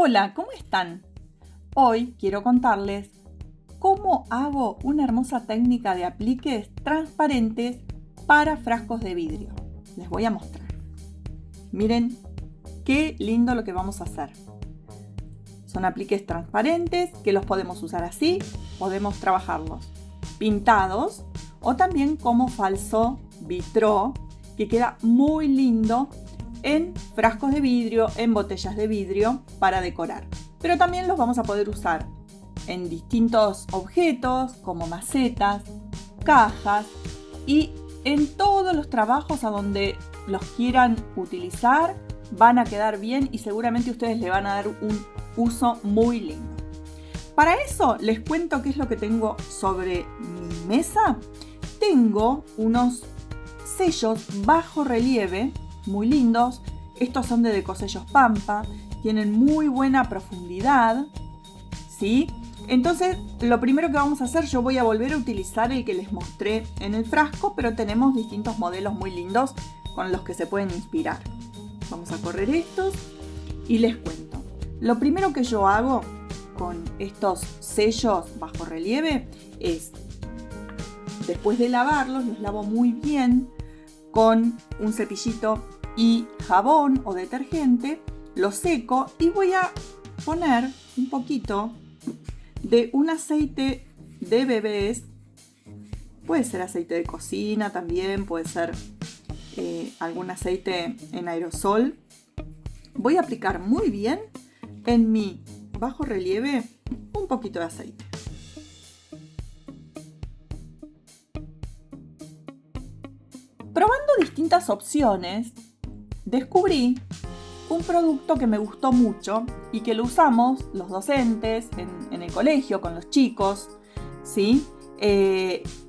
Hola, ¿cómo están? Hoy quiero contarles cómo hago una hermosa técnica de apliques transparentes para frascos de vidrio. Les voy a mostrar. Miren qué lindo lo que vamos a hacer. Son apliques transparentes que los podemos usar así, podemos trabajarlos pintados o también como falso vitró, que queda muy lindo en frascos de vidrio, en botellas de vidrio para decorar. Pero también los vamos a poder usar en distintos objetos como macetas, cajas y en todos los trabajos a donde los quieran utilizar van a quedar bien y seguramente ustedes le van a dar un uso muy lindo. Para eso les cuento qué es lo que tengo sobre mi mesa. Tengo unos sellos bajo relieve muy lindos. Estos son de Decosellos Pampa, tienen muy buena profundidad, ¿sí? Entonces, lo primero que vamos a hacer, yo voy a volver a utilizar el que les mostré en el frasco, pero tenemos distintos modelos muy lindos con los que se pueden inspirar. Vamos a correr estos y les cuento. Lo primero que yo hago con estos sellos bajo relieve es, después de lavarlos, los lavo muy bien con un cepillito y jabón o detergente, lo seco y voy a poner un poquito de un aceite de bebés. Puede ser aceite de cocina también, puede ser algún aceite en aerosol. Voy a aplicar muy bien en mi bajo relieve un poquito de aceite. Probando distintas opciones, descubrí un producto que me gustó mucho y que lo usamos los docentes en el colegio con los chicos, ¿sí?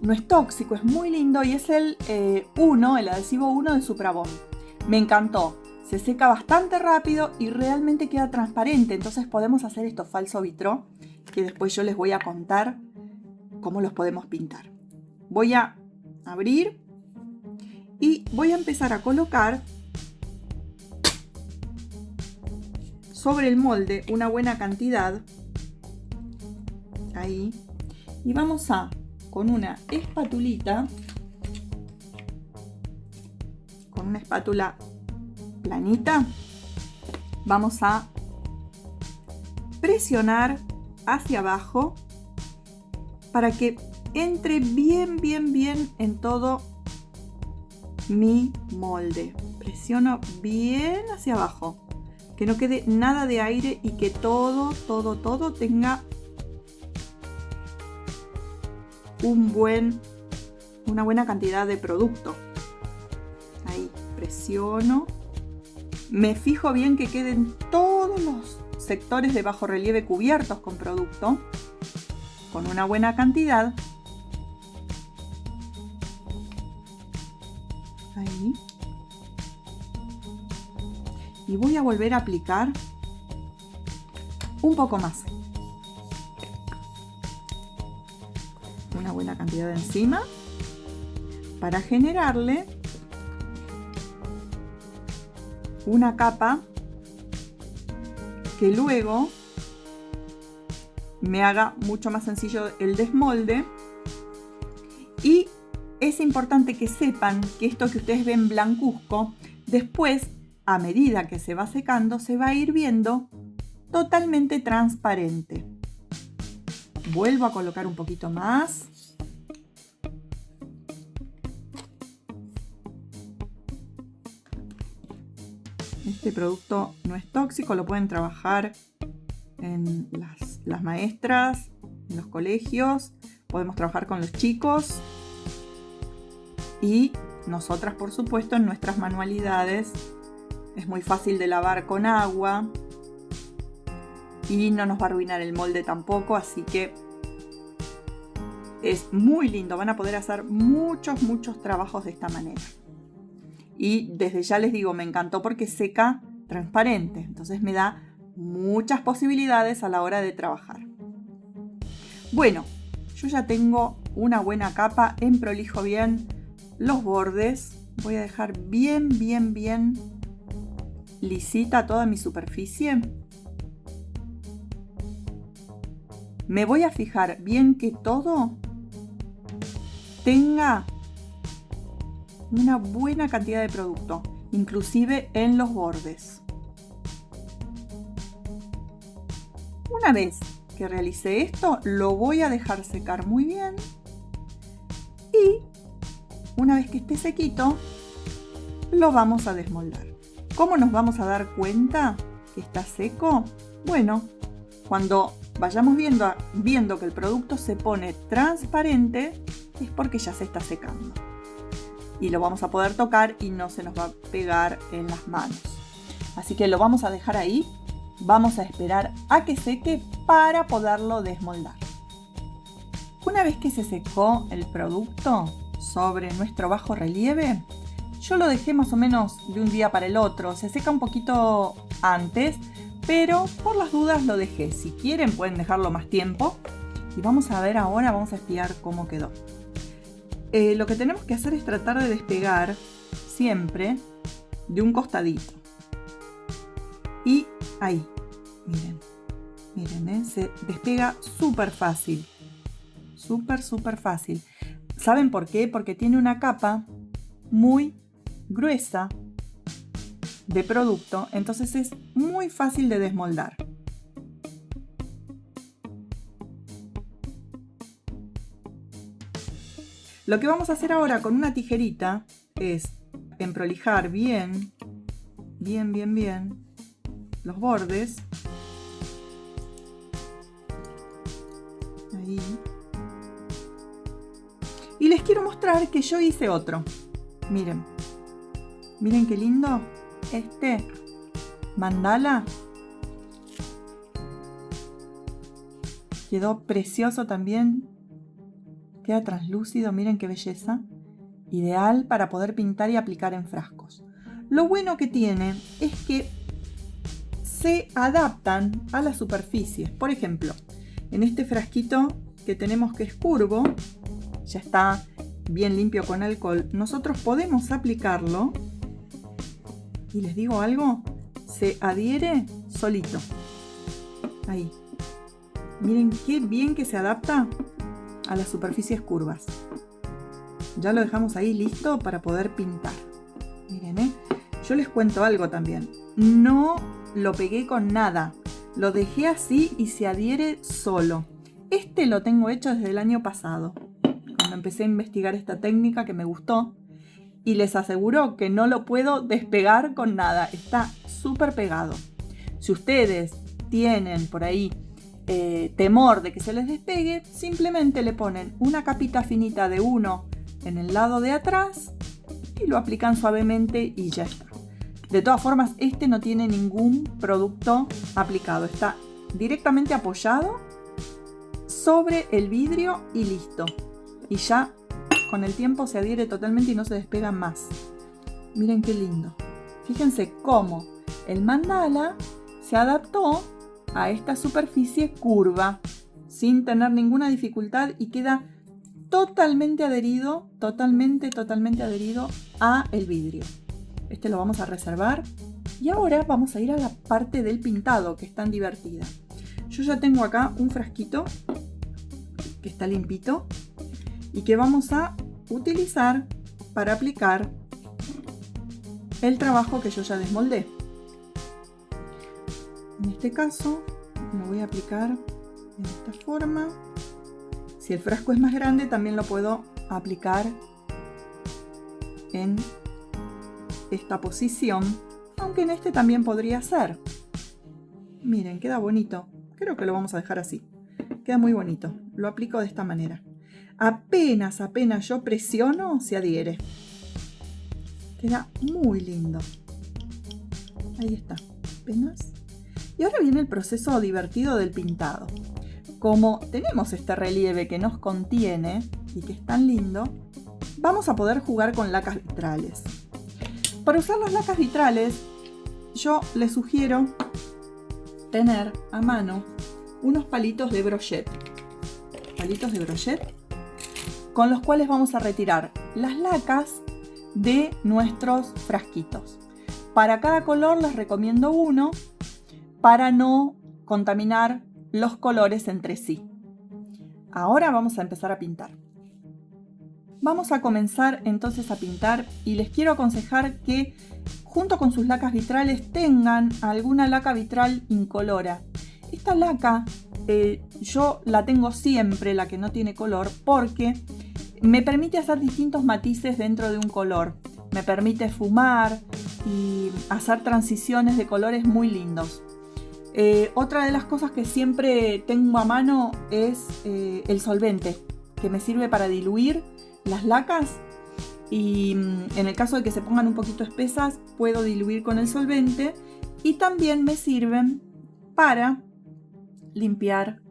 No es tóxico, es muy lindo y es el adhesivo 1 de Suprabón. Me encantó, se seca bastante rápido y realmente queda transparente, entonces podemos hacer estos falso vitró que después yo les voy a contar cómo los podemos pintar. Voy a abrir y voy a empezar a colocar sobre el molde una buena cantidad, ahí, y vamos a, con una espátula planita, vamos a presionar hacia abajo para que entre bien en todo mi molde. Presiono bien hacia abajo, que no quede nada de aire y que todo tenga una buena cantidad de producto. Ahí presiono, me fijo bien que queden todos los sectores de bajo relieve cubiertos con producto, con una buena cantidad. Ahí. Y voy a volver a aplicar un poco más. Una buena cantidad encima para generarle una capa que luego me haga mucho más sencillo el desmolde. Y es importante que sepan que esto que ustedes ven blancuzco, después, a medida que se va secando, se va a ir viendo totalmente transparente. Vuelvo a colocar un poquito más. Este producto no es tóxico, lo pueden trabajar en las maestras, en los colegios, podemos trabajar con los chicos y nosotras, por supuesto, en nuestras manualidades. Es muy fácil de lavar con agua y no nos va a arruinar el molde tampoco, así que es muy lindo. Van a poder hacer muchos trabajos de esta manera. Y desde ya les digo, me encantó porque seca transparente, entonces me da muchas posibilidades a la hora de trabajar. Bueno, yo ya tengo una buena capa, emprolijo bien los bordes. Voy a dejar bien lisita toda mi superficie. Me voy a fijar bien que todo tenga una buena cantidad de producto, inclusive en los bordes. Una vez que realicé esto, lo voy a dejar secar muy bien y una vez que esté sequito, lo vamos a desmoldar. ¿Cómo nos vamos a dar cuenta que está seco? Bueno, cuando vayamos viendo que el producto se pone transparente, es porque ya se está secando. Y lo vamos a poder tocar y no se nos va a pegar en las manos. Así que lo vamos a dejar ahí. Vamos a esperar a que seque para poderlo desmoldar. Una vez que se secó el producto sobre nuestro bajo relieve, yo lo dejé más o menos de un día para el otro. Se seca un poquito antes, pero por las dudas lo dejé. Si quieren pueden dejarlo más tiempo. Y vamos a ver ahora, vamos a espiar cómo quedó. Lo que tenemos que hacer es tratar de despegar siempre de un costadito. Y ahí, miren, se despega súper fácil. Súper fácil. ¿Saben por qué? Porque tiene una capa muy gruesa de producto, entonces es muy fácil de desmoldar. Lo que vamos a hacer ahora con una tijerita es emprolijar bien los bordes. Ahí. Y les quiero mostrar que yo hice otro. Miren qué lindo este mandala. Quedó precioso también. Queda translúcido, miren qué belleza. Ideal para poder pintar y aplicar en frascos. Lo bueno que tiene es que se adaptan a las superficies. Por ejemplo, en este frasquito que tenemos que es curvo, ya está bien limpio con alcohol, nosotros podemos aplicarlo y les digo algo, se adhiere solito. Ahí. Miren qué bien que se adapta a las superficies curvas. Ya lo dejamos ahí listo para poder pintar. Miren, yo les cuento algo también. No lo pegué con nada. Lo dejé así y se adhiere solo. Este lo tengo hecho desde el año pasado, cuando empecé a investigar esta técnica que me gustó. Y les aseguro que no lo puedo despegar con nada. Está súper pegado. Si ustedes tienen por ahí temor de que se les despegue, simplemente le ponen una capita finita de uno en el lado de atrás y lo aplican suavemente y ya está. De todas formas, este no tiene ningún producto aplicado. Está directamente apoyado sobre el vidrio y listo. Y ya con el tiempo se adhiere totalmente y no se despega más. Miren qué lindo. Fíjense cómo el mandala se adaptó a esta superficie curva sin tener ninguna dificultad y queda totalmente adherido, totalmente adherido a el vidrio. Este lo vamos a reservar y ahora vamos a ir a la parte del pintado, que es tan divertida. Yo ya tengo acá un frasquito que está limpito y que vamos a utilizar para aplicar el trabajo que yo ya desmoldé. En este caso lo voy a aplicar de esta forma. Si el frasco es más grande también lo puedo aplicar en esta posición, aunque en este también podría ser. Miren, queda bonito. Creo que lo vamos a dejar así. Queda muy bonito. Lo aplico de esta manera. Apenas yo presiono, se adhiere. Queda muy lindo. Ahí está. Apenas. Y ahora viene el proceso divertido del pintado. Como tenemos este relieve que nos contiene y que es tan lindo, vamos a poder jugar con lacas vitrales. Para usar las lacas vitrales, yo les sugiero tener a mano unos palitos de brochet. Palitos de brochet con los cuales vamos a retirar las lacas de nuestros frasquitos. Para cada color les recomiendo uno para no contaminar los colores entre sí. Ahora vamos a empezar a pintar. Vamos a comenzar entonces a pintar y les quiero aconsejar que junto con sus lacas vitrales tengan alguna laca vitral incolora. Esta laca yo la tengo siempre, la que no tiene color, porque me permite hacer distintos matices dentro de un color. Me permite fumar y hacer transiciones de colores muy lindos. Otra de las cosas que siempre tengo a mano es el solvente, que me sirve para diluir las lacas y en el caso de que se pongan un poquito espesas puedo diluir con el solvente, y también me sirven para limpiar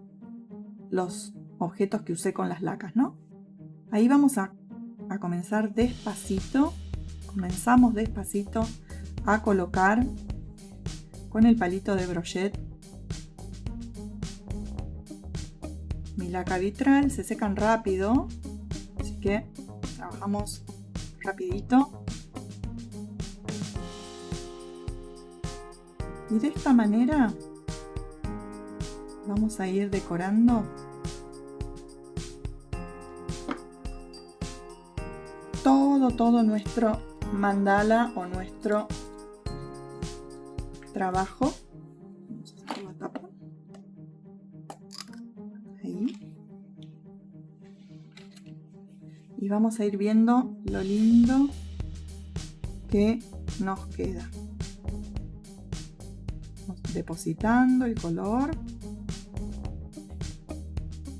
los objetos que usé con las lacas, ¿no? Ahí vamos a comenzar despacito. Comenzamos despacito a colocar con el palito de brochet mi laca vitral. Se secan rápido, así que trabajamos rapidito. Y de esta manera vamos a ir decorando todo nuestro mandala o nuestro trabajo. Vamos a sacar la tapa. Ahí. Y vamos a ir viendo lo lindo que nos queda. Vamos depositando el color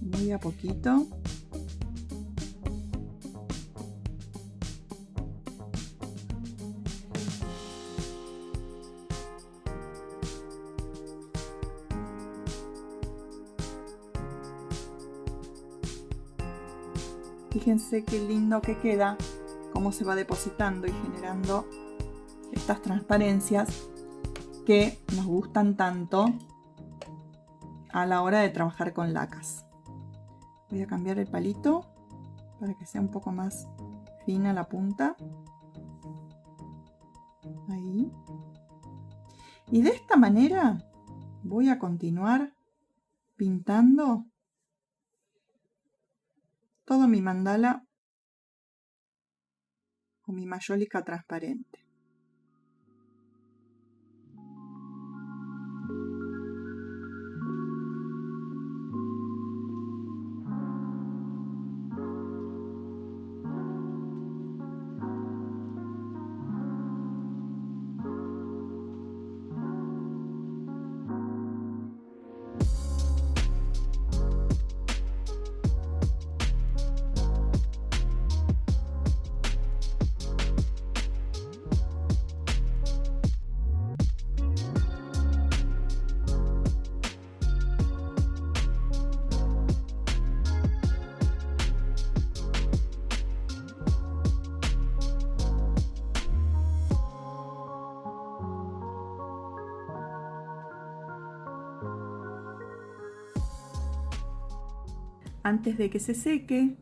muy a poquito. Fíjense qué lindo que queda, cómo se va depositando y generando estas transparencias que nos gustan tanto a la hora de trabajar con lacas. Voy a cambiar el palito para que sea un poco más fina la punta. Ahí. Y de esta manera voy a continuar pintando todo mi mandala o mi mayólica transparente. Antes de que se seque,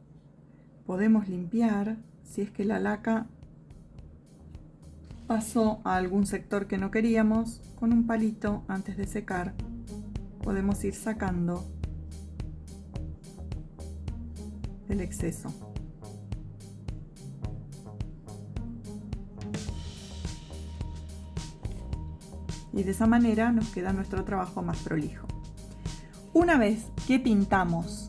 podemos limpiar si es que la laca pasó a algún sector que no queríamos. Con un palito, antes de secar, podemos ir sacando el exceso. Y de esa manera nos queda nuestro trabajo más prolijo. Una vez que pintamos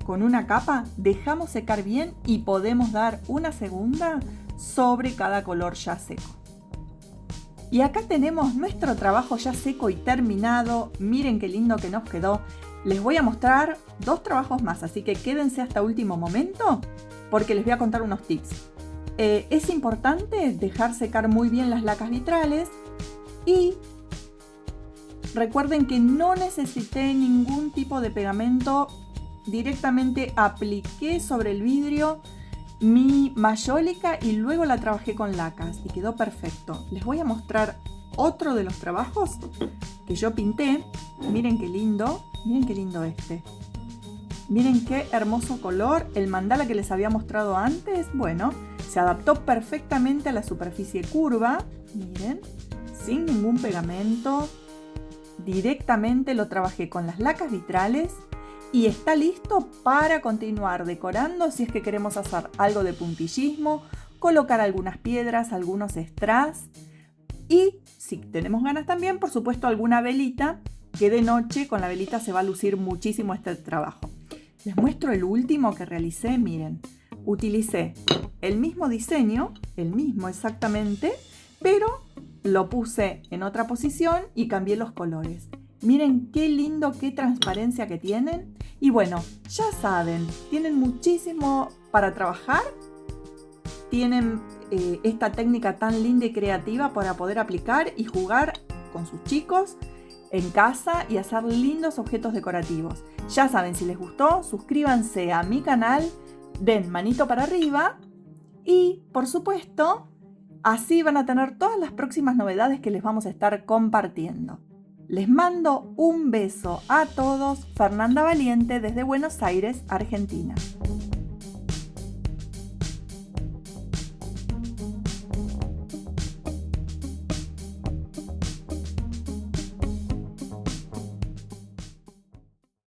con una capa, dejamos secar bien y podemos dar una segunda sobre cada color ya seco. Y acá tenemos nuestro trabajo ya seco y terminado. Miren qué lindo que nos quedó. Les voy a mostrar dos trabajos más, así que quédense hasta último momento porque les voy a contar unos tips. Es importante dejar secar muy bien las lacas vitrales y recuerden que no necesité ningún tipo de pegamento. Directamente apliqué sobre el vidrio mi mayólica y luego la trabajé con lacas y quedó perfecto. Les voy a mostrar otro de los trabajos que yo pinté. Miren qué lindo este. Miren qué hermoso color. El mandala que les había mostrado antes, bueno, se adaptó perfectamente a la superficie curva. Miren, sin ningún pegamento. Directamente lo trabajé con las lacas vitrales y está listo para continuar decorando si es que queremos hacer algo de puntillismo, colocar algunas piedras, algunos strass y si tenemos ganas también, por supuesto, alguna velita, que de noche con la velita se va a lucir muchísimo este trabajo. Les muestro el último que realicé, miren, utilicé el mismo diseño, el mismo exactamente, pero lo puse en otra posición y cambié los colores. Miren qué lindo, qué transparencia que tienen. Y bueno, ya saben, tienen muchísimo para trabajar. Tienen esta técnica tan linda y creativa para poder aplicar y jugar con sus chicos en casa y hacer lindos objetos decorativos. Ya saben, si les gustó, suscríbanse a mi canal, den manito para arriba y, por supuesto, así van a tener todas las próximas novedades que les vamos a estar compartiendo. Les mando un beso a todos, Fernanda Valiente desde Buenos Aires, Argentina.